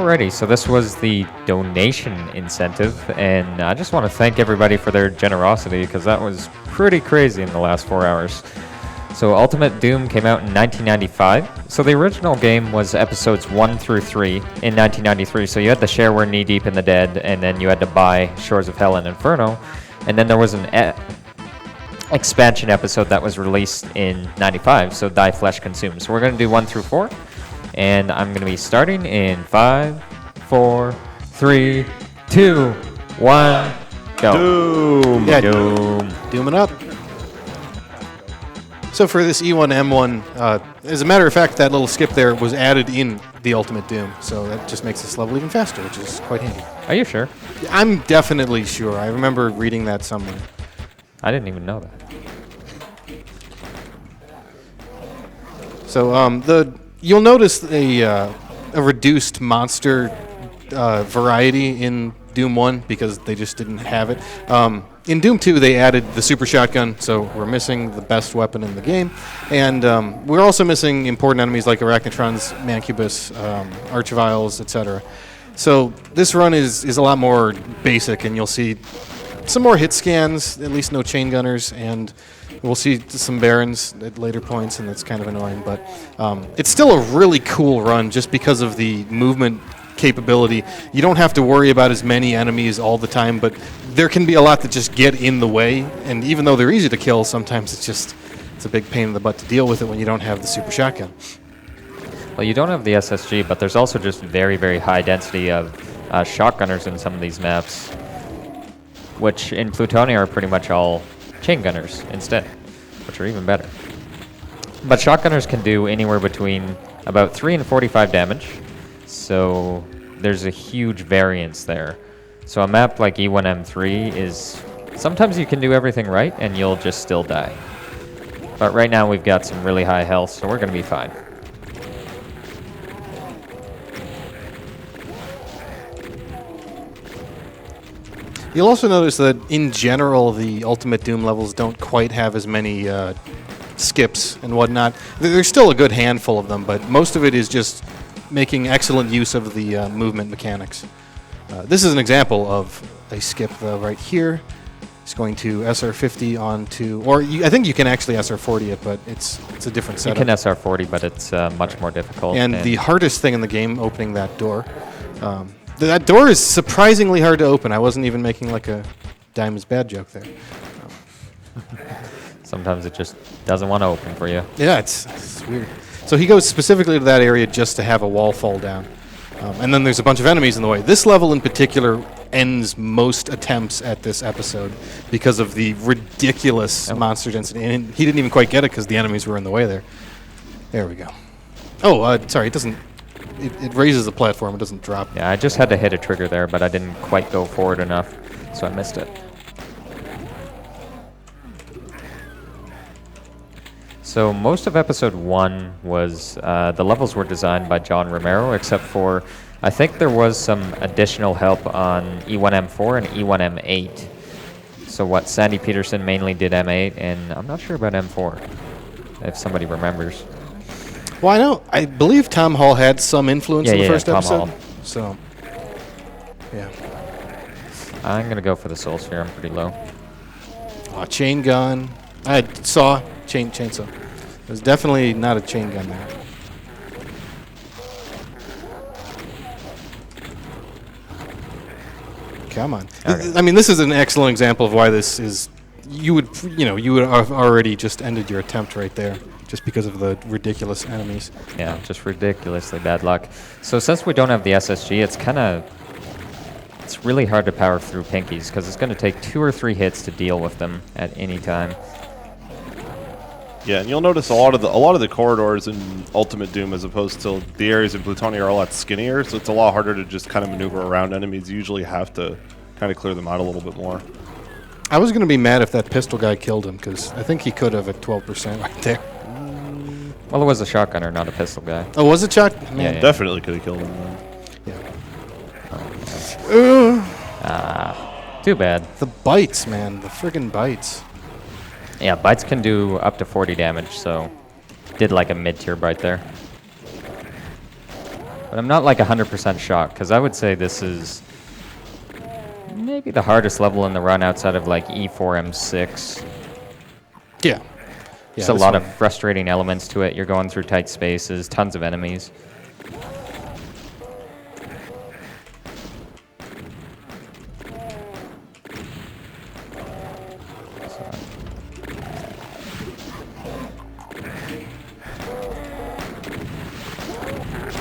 Alrighty, so this was the donation incentive, and I just want to thank everybody for their generosity because that was pretty crazy in the last 4 hours. So Ultimate Doom came out in 1995. So the original game was episodes 1 through 3 in 1993. So you had to share We're Knee Deep in the Dead, and then you had to buy Shores of Hell and Inferno. And then there was an expansion episode that was released in 95, so Die Flesh Consumed. So we're going to do 1 through 4. And I'm going to be starting in 5, 4, 3, 2, 1, go. Doom. Yeah, Doom. Dooming up. So for this E1M1, as a matter of fact, that little skip there was added in the Ultimate Doom. So that just makes this level even faster, which is quite handy. Are you sure? I'm definitely sure. I remember reading that somewhere. I didn't even know that. So you'll notice a reduced monster variety in Doom 1 because they just didn't have it. In Doom 2, they added the super shotgun, so we're missing the best weapon in the game. And we're also missing important enemies like Arachnotrons, Mancubus, Archviles, etc. So this run is a lot more basic, and you'll see some more hit scans, at least no chain gunners, and we'll see some Barons at later points, and that's kind of annoying. But it's still a really cool run just because of the movement capability. You don't have to worry about as many enemies all the time, but there can be a lot that just get in the way, and even though they're easy to kill, sometimes it's a big pain in the butt to deal with it when you don't have the super shotgun. Well, you don't have the SSG, but there's also just very, very high density of shotgunners in some of these maps, which in Plutonia are pretty much all chain gunners instead, which are even better. But shotgunners can do anywhere between about 3 and 45 damage, so there's a huge variance there. So a map like E1M3 is, sometimes you can do everything right and you'll just still die. But right now we've got some really high health, so we're going to be fine. You'll also notice that in general the Ultimate Doom levels don't quite have as many skips and whatnot. There's still a good handful of them, but most of it is just making excellent use of the movement mechanics. This is an example of a skip, though, right here. It's going to SR50 onto, or I think you can actually SR40 it, but it's a different setup. You can SR40, but it's much more difficult. And the hardest thing in the game, opening that door. That door is surprisingly hard to open. I wasn't even making like a Diamond's Bad joke there. Sometimes it just doesn't want to open for you. Yeah, it's weird. So he goes specifically to that area just to have a wall fall down. And then there's a bunch of enemies in the way. This level in particular ends most attempts at this episode because of the ridiculous monster density. And he didn't even quite get it because the enemies were in the way there. There we go. Oh, sorry, it doesn't... It raises the platform, it doesn't drop. Yeah, I just had to hit a trigger there, but I didn't quite go forward enough, so I missed it. So most of episode 1 was, the levels were designed by John Romero, except for, I think there was some additional help on E1M4 and E1M8. So what, Sandy Peterson mainly did M8, and I'm not sure about M4, if somebody remembers. Well, I believe Tom Hall had some influence in the first Tom episode. Hall. So, yeah. I'm going to go for the Soul Sphere, I'm pretty low. Chain gun. I saw chainsaw. There's definitely not a chain gun there. Come on. Okay. I mean, this is an excellent example of why this is... You would have already just ended your attempt right there, just because of the ridiculous enemies. Yeah, just ridiculously bad luck. So since we don't have the SSG, it's really hard to power through pinkies because it's going to take 2 or 3 hits to deal with them at any time. Yeah, and you'll notice a lot of the corridors in Ultimate Doom, as opposed to the areas in Plutonia, are a lot skinnier, so it's a lot harder to just kind of maneuver around enemies. You usually have to kind of clear them out a little bit more. I was going to be mad if that pistol guy killed him, because I think he could have at 12% right there. Well, it was a shotgunner, not a pistol guy. Oh, was it shot? Yeah. Definitely could have killed him, then. Yeah. Too bad. The bites, man. The friggin' bites. Yeah, bites can do up to 40 damage, so did like a mid-tier bite there. But I'm not like 100% shocked, because I would say this is maybe the hardest level in the run outside of like E4, M6. Yeah. There's a lot of frustrating elements to it. You're going through tight spaces, tons of enemies.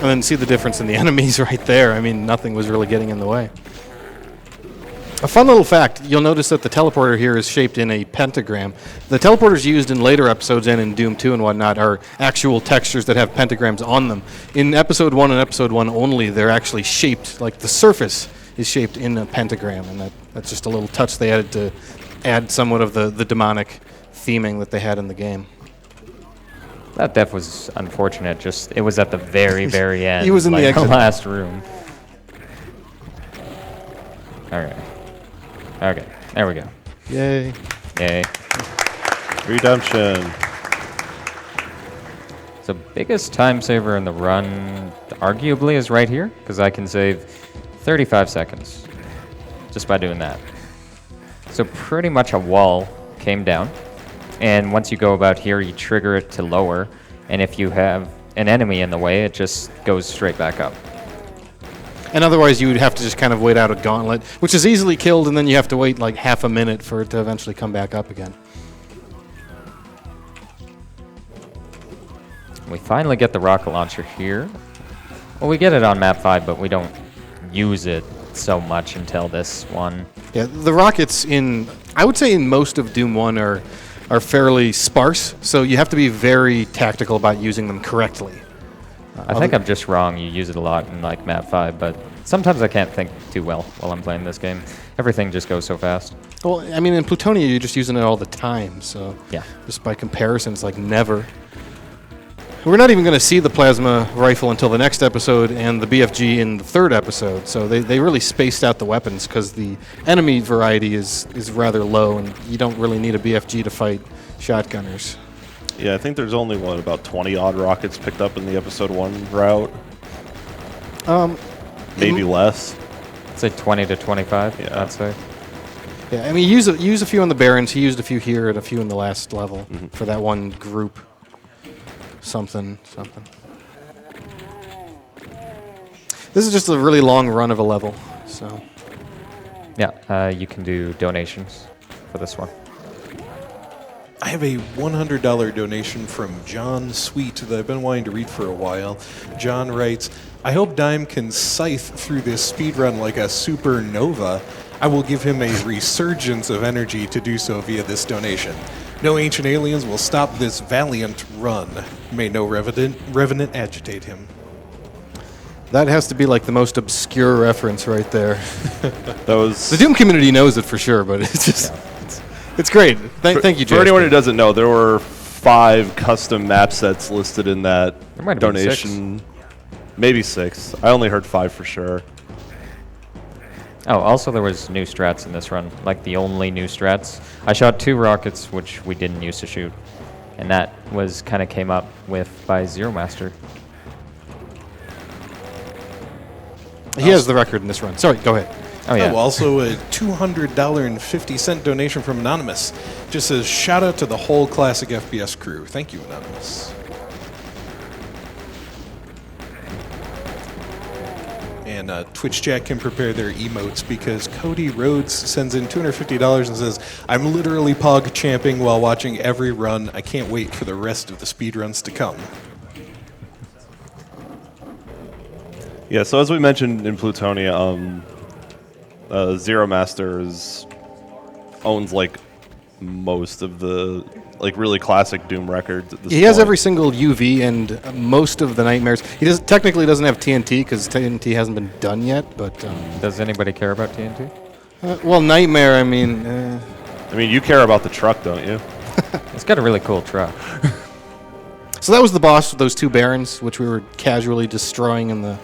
And then see the difference in the enemies right there. I mean, nothing was really getting in the way. A fun little fact, you'll notice that the teleporter here is shaped in a pentagram. The teleporters used in later episodes and in Doom 2 and whatnot are actual textures that have pentagrams on them. In Episode 1 and Episode 1 only, they're actually shaped, like the surface is shaped in a pentagram, and that's just a little touch they added to add somewhat of the demonic theming that they had in the game. That death was unfortunate. Just it was at the very, very end. He was in like the exit. Last room. All right. Okay. There we go. Yay. Yay. Redemption. So biggest time saver in the run, arguably, is right here, because I can save 35 seconds just by doing that. So pretty much a wall came down. And once you go about here, you trigger it to lower. And if you have an enemy in the way, it just goes straight back up. And otherwise, you would have to just kind of wait out a gauntlet, which is easily killed, and then you have to wait like half a minute for it to eventually come back up again. We finally get the rocket launcher here. Well, we get it on map 5, but we don't use it so much until this one. Yeah, the rockets I would say in most of Doom 1 are fairly sparse, so you have to be very tactical about using them correctly. I think I'm just wrong. You use it a lot in like map 5, but sometimes I can't think too well while I'm playing this game. Everything just goes so fast. Well, I mean, in Plutonia, you're just using it all the time, so Yeah. just by comparison, it's like never. We're not even going to see the plasma rifle until the next episode and the BFG in the third episode, so they really spaced out the weapons because the enemy variety is rather low, and you don't really need a BFG to fight shotgunners. Yeah, I think there's only, about 20-odd rockets picked up in the Episode 1 route. Maybe less. I'd say 20 to 25, Yeah. I'd say. Yeah, I mean, use a few on the Barons. He used a few here and a few in the last level for that one group. Something. This is just a really long run of a level, so. Yeah, you can do donations for this one. I have a $100 donation from John Sweet that I've been wanting to read for a while. John writes, I hope Dime can scythe through this speedrun like a supernova. I will give him a resurgence of energy to do so via this donation. No ancient aliens will stop this valiant run. May no revenant agitate him. That has to be like the most obscure reference right there. That was The Doom community knows it for sure, but it's just, it's great. Thank you, Jay. For anyone who doesn't know, there were 5 custom map sets listed in that There might have been donation. Maybe 6. I only heard 5 for sure. Oh, also there was new strats in this run, like the only new strats. I shot 2 rockets, which we didn't used to shoot, and that was kind of came up with by Zero Master. He has the record in this run. Sorry, go ahead. Oh yeah. Oh, also a $200.50 donation from Anonymous. Just says, shout out to the whole Classic FPS crew. Thank you, Anonymous. And Twitch chat can prepare their emotes because Cody Rhodes sends in $250 and says, I'm literally pog champing while watching every run. I can't wait for the rest of the speedruns to come. Yeah, so as we mentioned in Plutonia, Zero Master owns like most of the really classic Doom records at this He has point. every single UV and most of the nightmares. He technically doesn't have TNT because TNT hasn't been done yet. But Does anybody care about TNT? well, Nightmare. I mean, I mean, you care about the truck, don't you? It's got a really cool truck. so that was the boss with those 2 Barons, which we were casually destroying in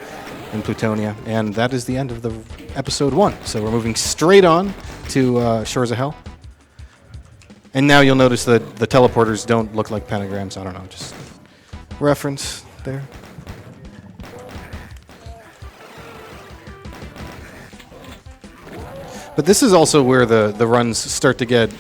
Plutonia, and that is the end of the episode 1. So we're moving straight on to Shores of Hell. And now you'll notice that the teleporters don't look like pentagrams. I don't know, just reference there. But this is also where the runs start to get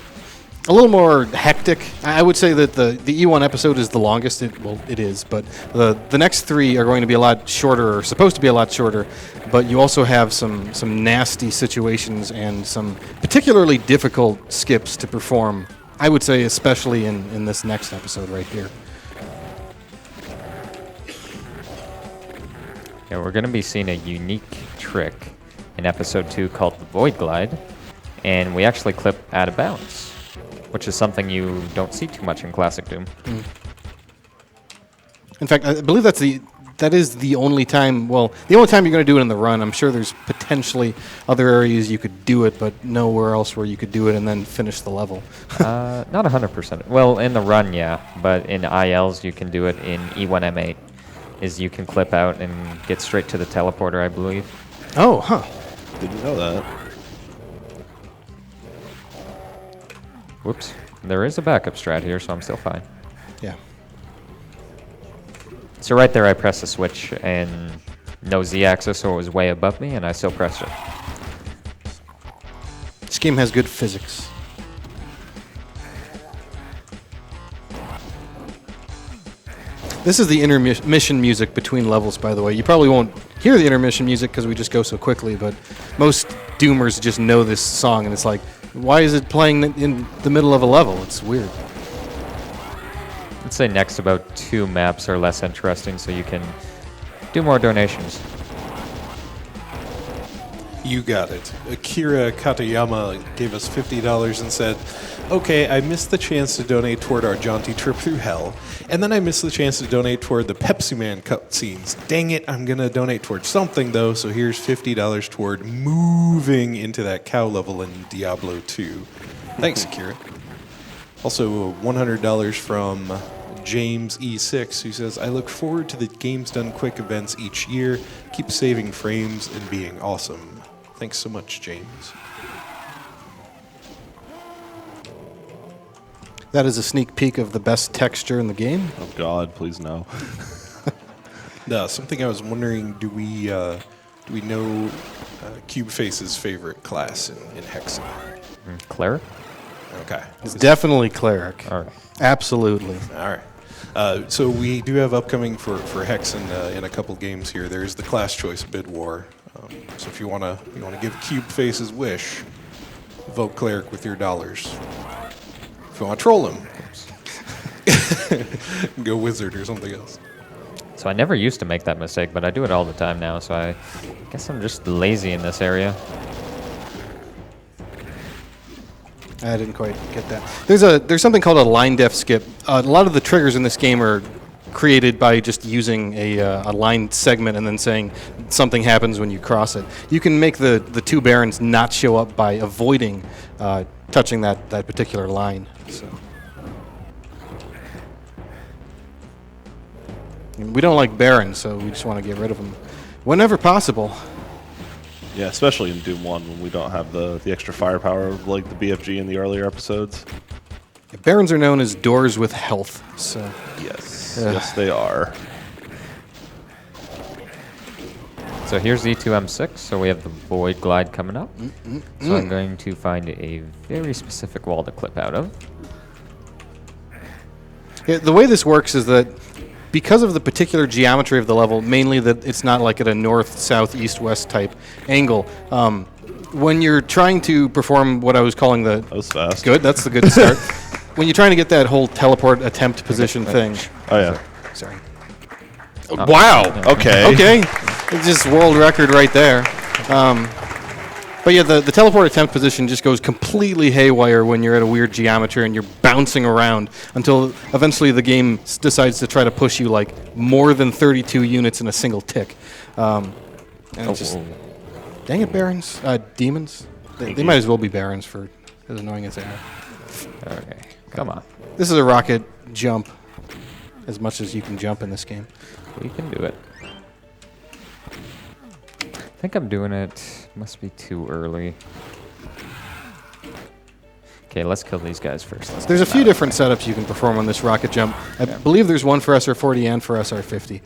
a little more hectic. I would say that the E1 episode is the longest. It is, but the next 3 are going to be a lot shorter, or supposed to be a lot shorter. But you also have some nasty situations and some particularly difficult skips to perform. I would say especially in this next episode right here. Yeah, we're going to be seeing a unique trick in episode 2 called the Void Glide, and we actually clip out of bounds, which is something you don't see too much in Classic Doom. In fact, I believe that is the only time. Well, the only time you're going to do it in the run. I'm sure there's potentially other areas you could do it, but nowhere else where you could do it and then finish the level. Not 100%. Well, in the run, yeah, but in ILs you can do it in E1M8. Is you can clip out and get straight to the teleporter, I believe. Oh, huh. Didn't know that. Whoops. There is a backup strat here, so I'm still fine. Yeah. So right there I pressed the switch and no Z-axis, so it was way above me, and I still pressed it. This game has good physics. This is the intermission music between levels, by the way. You probably won't hear the intermission music because we just go so quickly, but most Doomers just know this song, and it's like, why is it playing in the middle of a level? It's weird. I'd say next about 2 maps are less interesting, so you can do more donations. You got it. Akira Katayama gave us $50 and said, okay, I missed the chance to donate toward our jaunty trip through hell, and then I missed the chance to donate toward the Pepsi Man cutscenes. Dang it, I'm going to donate toward something, though, so here's $50 toward moving into that cow level in Diablo 2. Thanks, Akira. Also, $100 from James E6, who says, I look forward to the Games Done Quick events each year. Keep saving frames and being awesome. Thanks so much, James. That is a sneak peek of the best texture in the game. Oh God, please no. Something I was wondering, do we know Cubeface's favorite class in Hexen? Cleric? Okay. It's definitely Cleric. All right. Absolutely. All right. So we do have upcoming for Hexen in a couple games here. There's the class choice bid war. So if you wanna give Cubeface's wish, vote Cleric with your dollars. If you want to troll him, go Wizard or something else. So I never used to make that mistake, but I do it all the time now, so I guess I'm just lazy in this area. I didn't quite get that. There's something called a line def skip. A lot of the triggers in this game are created by just using a line segment and then saying something happens when you cross it. You can make the 2 barons not show up by avoiding touching that particular line. So we don't like barons, so we just want to get rid of them whenever possible. Yeah, especially in Doom 1 when we don't have the extra firepower of like the BFG in the earlier episodes. Yeah, barons are known as doors with health. So Yes, yes they are. So here's E2M6, so we have the Void Glide coming up. So I'm going to find a very specific wall to clip out of. yeah, the way this works is that because of the particular geometry of the level, mainly that it's not like at a north, south, east, west type angle, when you're trying to perform what I was calling the... That was fast. Good, that's the good start. When you're trying to get that whole teleport attempt position thing... Oh yeah. Sorry. Wow. Okay. Okay. It's just world record right there. But yeah, the teleport attempt position just goes completely haywire when you're at a weird geometry and you're bouncing around until eventually the game decides to try to push you like more than 32 units in a single tick. And it's just, dang it, barons, demons. They might as well be barons for as annoying as they are. Okay, come on. This is a rocket jump, as much as you can jump in this game. We can do it. I think I'm doing it. Must be too early. Okay, let's kill these guys first. There's a few different setups you can perform on this rocket jump. I believe there's one for SR40 and for SR50,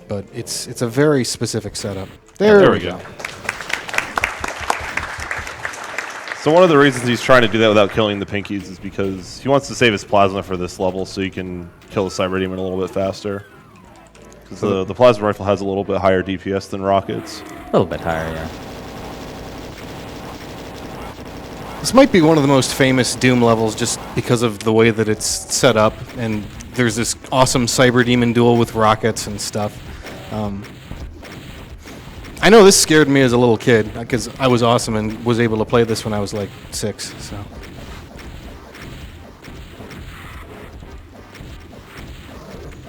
but it's a very specific setup. There we go. So one of the reasons he's trying to do that without killing the pinkies is because he wants to save his plasma for this level so he can kill the Cyber Demon a little bit faster. Because the plasma rifle has a little bit higher DPS than rockets. A little bit higher, yeah. This might be one of the most famous Doom levels just because of the way that it's set up, and there's this awesome Cyber Demon duel with rockets and stuff. I know this scared me as a little kid because I was awesome and was able to play this when I was like 6. So.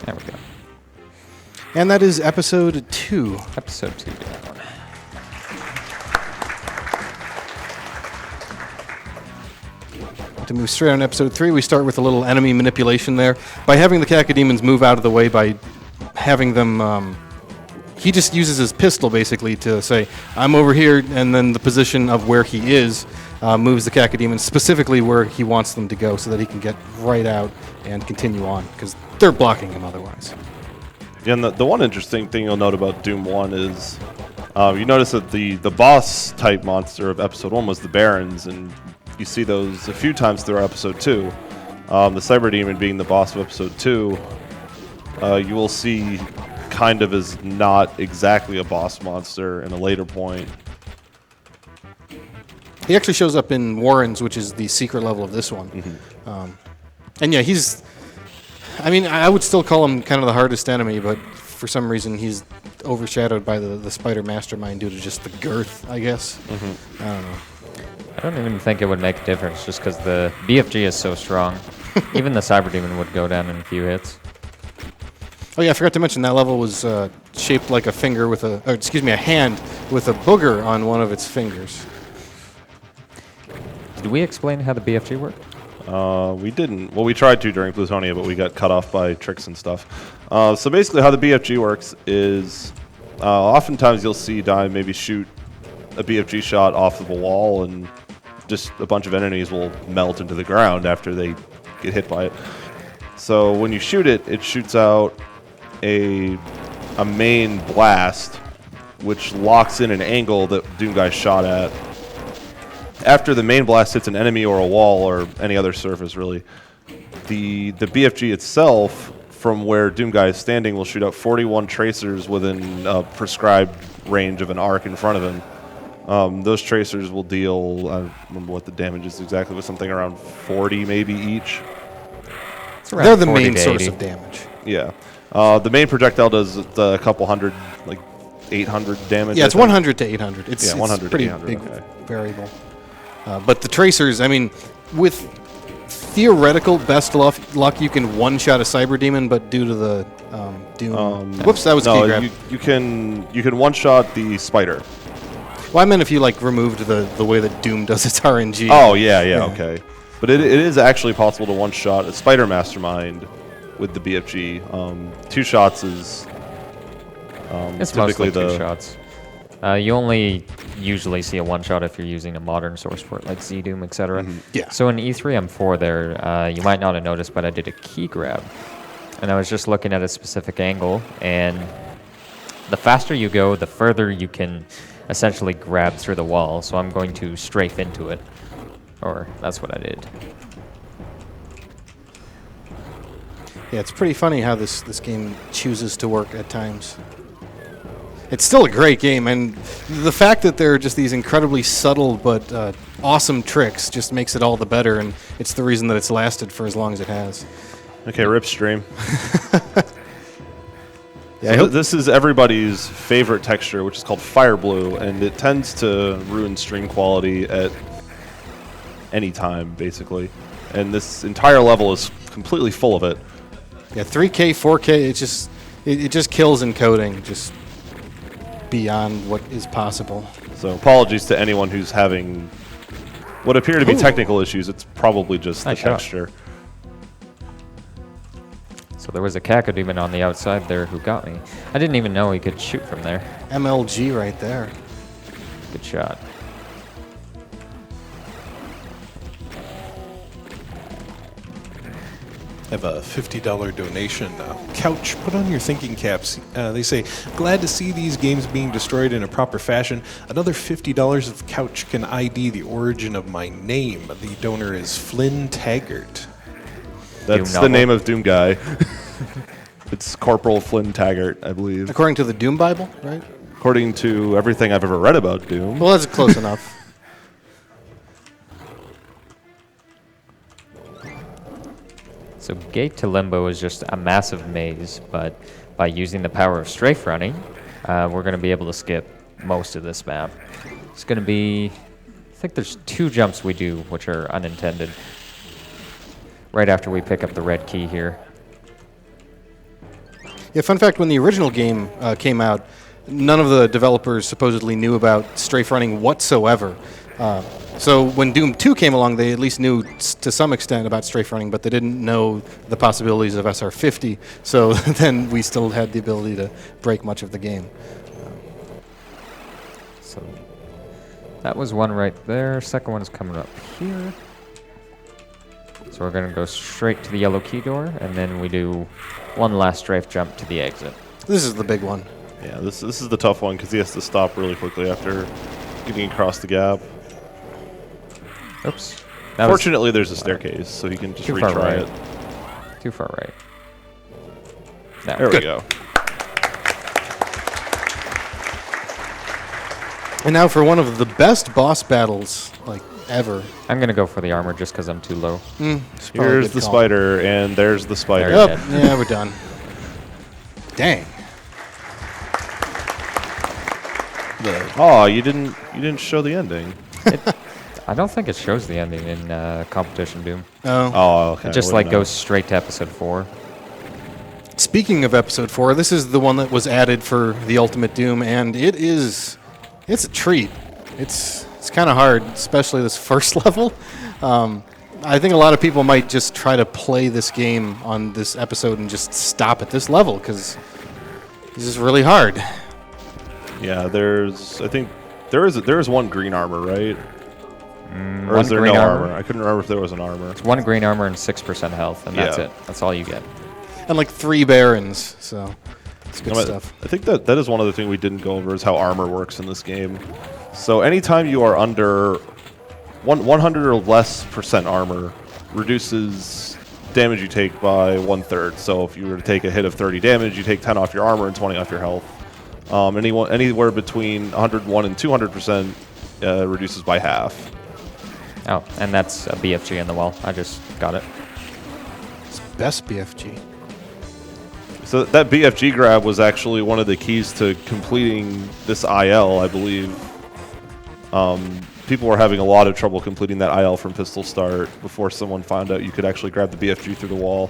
There we go. And that is episode 2. Episode 2 down. To move straight on episode 3, we start with a little enemy manipulation there. By having the Cacodemons move out of the way, by having them... he just uses his pistol, basically, to say, I'm over here, and then the position of where he is moves the Cacodemons specifically where he wants them to go so that he can get right out and continue on, because they're blocking him otherwise. Yeah, and the one interesting thing you'll note about Doom 1 is you notice that the boss-type monster of Episode 1 was the Barons, and you see those a few times throughout Episode 2. The Cyber Demon being the boss of Episode 2, you will see kind of is not exactly a boss monster in a later point. He actually shows up in Warren's, which is the secret level of this one. And yeah, he's... I mean, I would still call him kind of the hardest enemy, but for some reason he's overshadowed by the Spider Mastermind due to just the girth, I guess. I don't know. I don't even think it would make a difference just because the BFG is so strong. Even the Cyber Demon would go down in a few hits. Oh yeah, I forgot to mention that level was shaped like a finger with a hand with a booger on one of its fingers. Did we explain how the BFG worked? We didn't. Well, we tried to during Plutonia, but we got cut off by tricks and stuff. So basically how the BFG works is oftentimes you'll see Dime maybe shoot a BFG shot off of a wall and just a bunch of enemies will melt into the ground after they get hit by it. So when you shoot it, it shoots out a main blast, which locks in an angle that Doomguy shot at. After the main blast hits an enemy or a wall or any other surface, really, the BFG itself, from where Doomguy is standing, will shoot out 41 tracers within a prescribed range of an arc in front of him. Those tracers will deal, I don't remember what the damage is exactly, but something around 40 maybe each. They're the main source of damage. Yeah. The main projectile does a couple hundred, like 800 damage. Yeah, it's 100 to 800. It's 100 pretty to 800, big okay. variable. But the tracers, I mean, with theoretical best luck, you can one-shot a Cyber Demon, but due to the Doom... whoops, that was key grab. You can one-shot the Spider. Well, I meant if you, like, removed the way that Doom does its RNG. Oh, yeah, okay. But it is actually possible to one-shot a Spider Mastermind with the BFG. 2 shots is It's typically mostly 2 shots. You only usually see a 1-shot if you're using a modern source port like Z-Doom, etc. Yeah. So in E3 M4 there, you might not have noticed, but I did a key grab. And I was just looking at a specific angle, and the faster you go, the further you can essentially grab through the wall. So I'm going to strafe into it. Or that's what I did. Yeah, it's pretty funny how this game chooses to work at times. It's still a great game, and the fact that there are just these incredibly subtle but awesome tricks just makes it all the better, and it's the reason that it's lasted for as long as it has. Okay, rip stream. Yeah, So this is everybody's favorite texture, which is called Fire Blue, and it tends to ruin stream quality at any time, basically. And this entire level is completely full of it. Yeah, 3K, 4K, it just kills encoding, just beyond what is possible. So apologies to anyone who's having what appear to be technical issues. It's probably just the Nice shot. texture. So there was a Cacodemon on the outside there who got me. I didn't even know he could shoot from there. MLG right there. Good shot. Have a $50 donation. Couch, put on your thinking caps. They say, glad to see these games being destroyed in a proper fashion. Another $50 of Couch can ID the origin of my name. The donor is Flynn Taggart. That's Doom the novel. name of Doom Guy. It's Corporal Flynn Taggart, I believe. According to the Doom Bible, right? According to everything I've ever read about Doom. Well, that's close enough. So Gate to Limbo is just a massive maze, but by using the power of strafe running, we're going to be able to skip most of this map. It's going to be, I think there's 2 jumps we do which are unintended. Right after we pick up the red key here. Yeah, fun fact, when the original game came out, none of the developers supposedly knew about strafe running whatsoever. So when Doom 2 came along, they at least knew to some extent about strafe running, but they didn't know the possibilities of SR50. So then we still had the ability to break much of the game. So that was one right there. Second one is coming up here. So we're going to go straight to the yellow key door, and then we do one last strafe jump to the exit. This is the big one. Yeah, this is the tough one because he has to stop really quickly after getting across the gap. Oops. That was Fortunately, there's a staircase, so he can just too far retry right. it. Too far right. No. There we go. And now for one of the best boss battles, like, ever. I'm going to go for the armor just because I'm too low. It's probably a Here's good the call. spider, and there's the spider. There Yep, you yeah, we're done. Dang. Oh, you didn't show the ending. I don't think it shows the ending in Competition Doom. Oh. Oh, okay. It just I wouldn't know. goes straight to episode 4. Speaking of episode 4, this is the one that was added for the Ultimate Doom, and it's a treat. It's kind of hard, especially this first level. I think a lot of people might just try to play this game on this episode and just stop at this level because this is really hard. Yeah, I think there is one green armor, right? Or one is there green no armor. armor? I couldn't remember if there was an armor. It's 1 green armor and 6% health, and that's Yeah. it. That's all you get. And like 3 barons, so it's good stuff. I think that is one other thing we didn't go over is how armor works in this game. So anytime you are under 100 or less % armor, reduces damage you take by 1/3. So if you were to take a hit of 30 damage, you take 10 off your armor and 20 off your health. Anywhere between 101 and 200% reduces by half. Oh, and that's a BFG in the wall. I just got it. It's best BFG. So that BFG grab was actually one of the keys to completing this IL, I believe. People were having a lot of trouble completing that IL from pistol start before someone found out you could actually grab the BFG through the wall.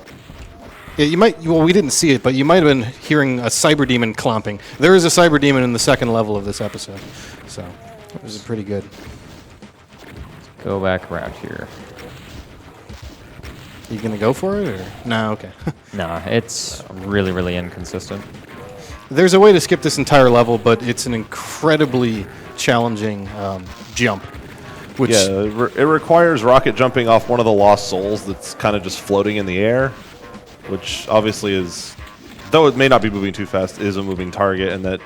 Yeah, well, we didn't see it, but you might have been hearing a cyber demon clomping. There is a cyber demon in the second level of this episode, so it was pretty good. Go back around here. You gonna go for it, or no? Okay. Nah, it's really, really inconsistent. There's a way to skip this entire level, but it's an incredibly challenging jump. Which Yeah, it requires rocket jumping off one of the lost souls that's kind of just floating in the air, which obviously is, though it may not be moving too fast, is a moving target, and that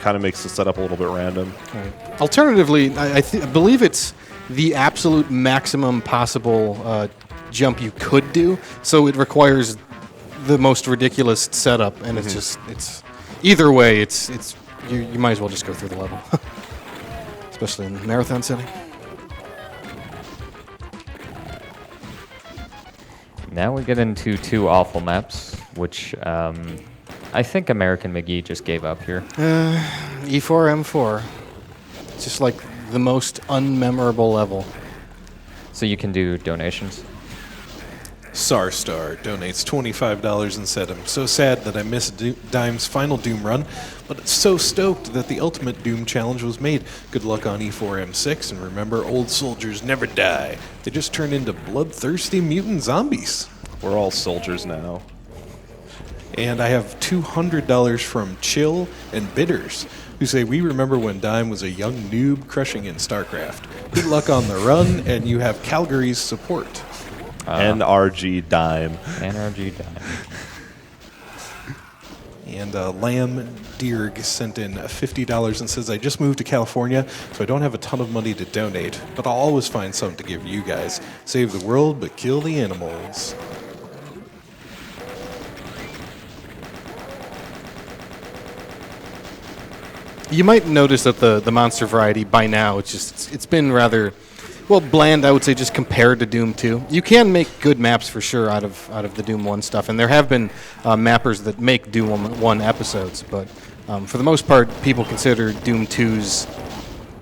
kind of makes the setup a little bit random. Right. Alternatively, I believe it's the absolute maximum possible jump you could do, so it requires the most ridiculous setup, and it's either way, you might as well just go through the level, especially in the marathon setting. Now we get into 2 awful maps, which I think American McGee just gave up here. E4, M4. It's just like the most unmemorable level. So you can do donations. Sarstar donates $25 and said, I'm so sad that I missed Dime's final Doom run, but so stoked that the Ultimate Doom challenge was made. Good luck on E4M6, and remember, old soldiers never die. They just turn into bloodthirsty mutant zombies. We're all soldiers now. And I have $200 from Chill and Bitters, who say, we remember when Dime was a young noob crushing in StarCraft. Good luck on the run, and you have Calgary's support. NRG Dime. NRG Dime. And Lamb Deerg sent in $50 and says, I just moved to California, so I don't have a ton of money to donate, but I'll always find something to give you guys. Save the world, but kill the animals. You might notice that the monster variety by now, it's been rather, well, bland, I would say, just compared to Doom 2. You can make good maps for sure out of the Doom 1 stuff, and there have been mappers that make Doom 1 episodes, but for the most part, people consider Doom 2's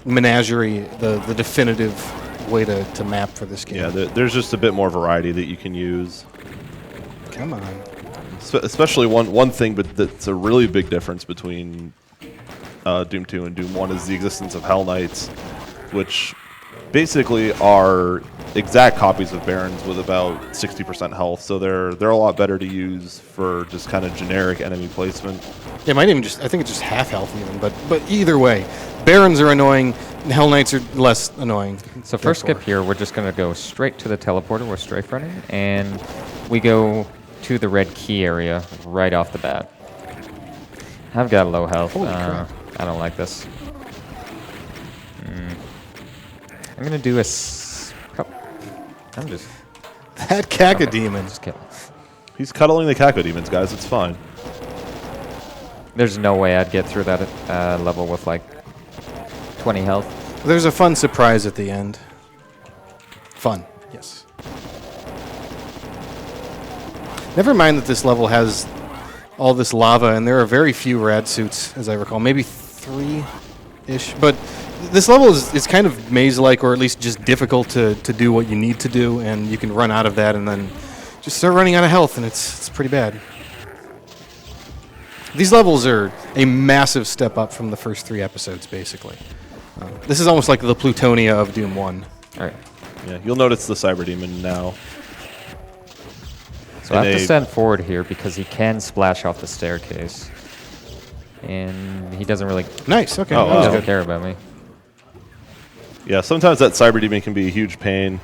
Menagerie the definitive way to map for this game. Yeah, there's just a bit more variety that you can use. Come on. Especially one thing, but that's a really big difference between Doom 2 and Doom 1 is the existence of Hell Knights, which basically are exact copies of Barons with about 60% health, so they're a lot better to use for just kind of generic enemy placement. Yeah, it might even I think it's just half health even, but either way, Barons are annoying, Hell Knights are less annoying. So first skip here, we're just going to go straight to the teleporter. We're strafe running, and we go to the red key area right off the bat. I've got low health. Holy crap. I don't like this. I'm going to do I'm just That Cacodemon. just kill. He's cuddling the Cacodemons, guys. It's fine. There's no way I'd get through that level with like 20 health. There's a fun surprise at the end. Fun, yes. Never mind that this level has all this lava, and there are very few rad suits, as I recall. Maybe 3-ish. But this level is kind of maze-like, or at least just difficult to do what you need to do, and you can run out of that and then just start running out of health, and it's pretty bad. These levels are a massive step up from the first 3 episodes, basically. This is almost like the Plutonia of Doom 1. All right. Yeah, you'll notice the Cyber Demon now. So I have to stand forward here because he can splash off the staircase. And he doesn't really Nice, okay. Oh, that he was doesn't good. care about me. Yeah, sometimes that Cyber Demon can be a huge pain.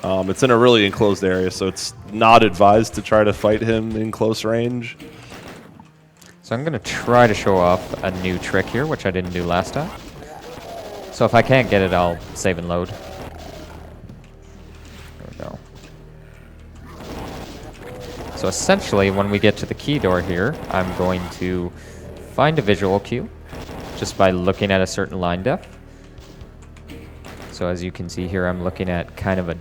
It's in a really enclosed area, so it's not advised to try to fight him in close range. So I'm going to try to show off a new trick here, which I didn't do last time. So if I can't get it, I'll save and load. There we go. So essentially, when we get to the key door here, I'm going to find a visual cue just by looking at a certain line depth. So as you can see here, I'm looking at kind of a...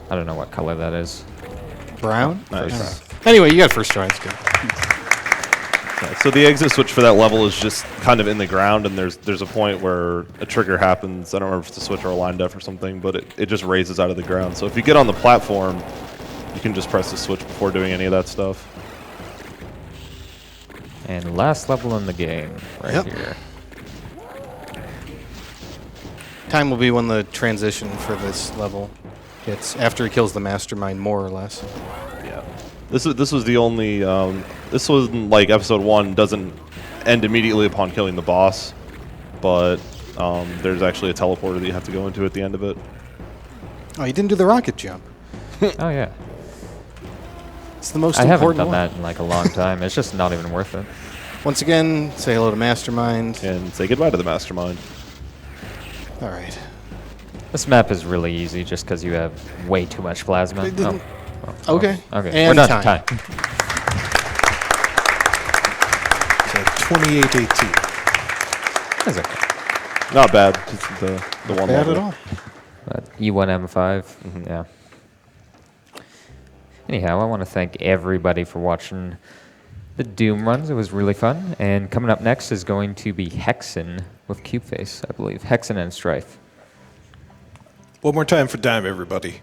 I don't know what color that is. Brown? Nice. Anyway, you got first try. It's good. Yeah, so the exit switch for that level is just kind of in the ground, and there's a point where a trigger happens. I don't remember if it's a switch or a line def or something, but it just raises out of the ground. So if you get on the platform, you can just press the switch before doing any of that stuff. And last level in the game, right Yep. here. Time will be when the transition for this level hits, after he kills the mastermind, more or less. Yeah. This was the only this was like episode 1 doesn't end immediately upon killing the boss, but there's actually a teleporter that you have to go into at the end of it. Oh, you didn't do the rocket jump. Oh, yeah. It's the most I haven't important done one. that in like a long time. It's just not even worth it. Once again, say hello to Mastermind. And say goodbye to the mastermind. All right. This map is really easy just because you have way too much plasma. It didn't- Oh, Okay. Okay. And We're done. time. So 28-18. That's okay. Not bad. Just the one Bad level. at all. But E1M5, yeah. Anyhow, I want to thank everybody for watching the Doom runs. It was really fun. And coming up next is going to be Hexen with Cubeface, I believe. Hexen and Strife. One more time for Dime, everybody.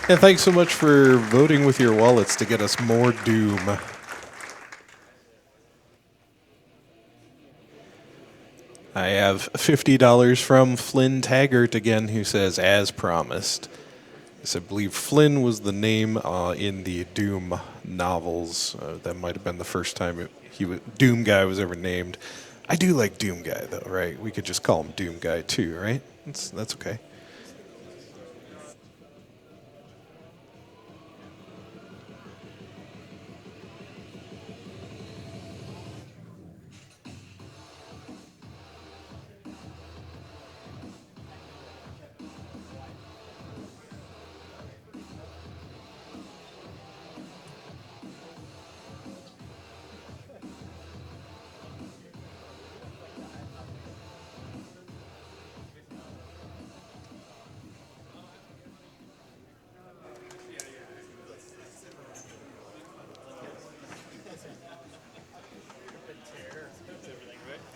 And thanks so much for voting with your wallets to get us more Doom. I have $50 from Flynn Taggart again, who says, as promised. Yes, I believe Flynn was the name in the Doom novels. That might have been the first time Doom guy was ever named. I do like Doom Guy, though, right? We could just call him Doom Guy, too, right? That's okay.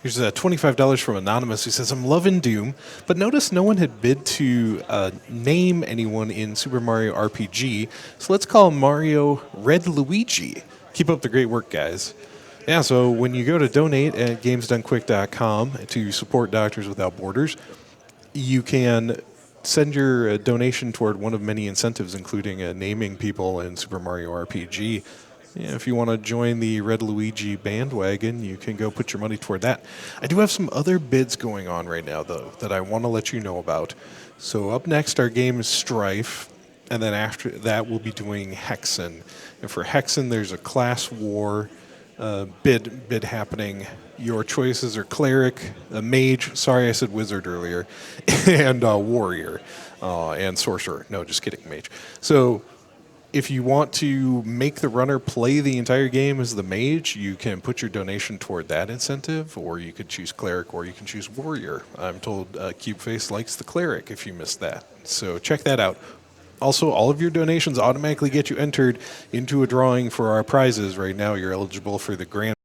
Here's $25 from Anonymous who says, I'm loving Doom, but notice no one had bid to name anyone in Super Mario RPG, so let's call Mario Red Luigi. Keep up the great work, guys. Yeah, so when you go to donate at gamesdonequick.com to support Doctors Without Borders, you can send your donation toward one of many incentives, including naming people in Super Mario RPG. Yeah, if you want to join the Red Luigi bandwagon, you can go put your money toward that. I do have some other bids going on right now, though, that I want to let you know about. So up next, our game is Strife, and then after that, we'll be doing Hexen. And for Hexen, there's a class war bid happening. Your choices are Cleric, a Mage, sorry I said Wizard earlier, and Warrior, and Sorcerer. No, just kidding, Mage. So if you want to make the runner play the entire game as the Mage, you can put your donation toward that incentive, or you could choose Cleric, or you can choose Warrior. I'm told Cubeface likes the Cleric if you missed that. So check that out. Also, all of your donations automatically get you entered into a drawing for our prizes. Right now, you're eligible for the grand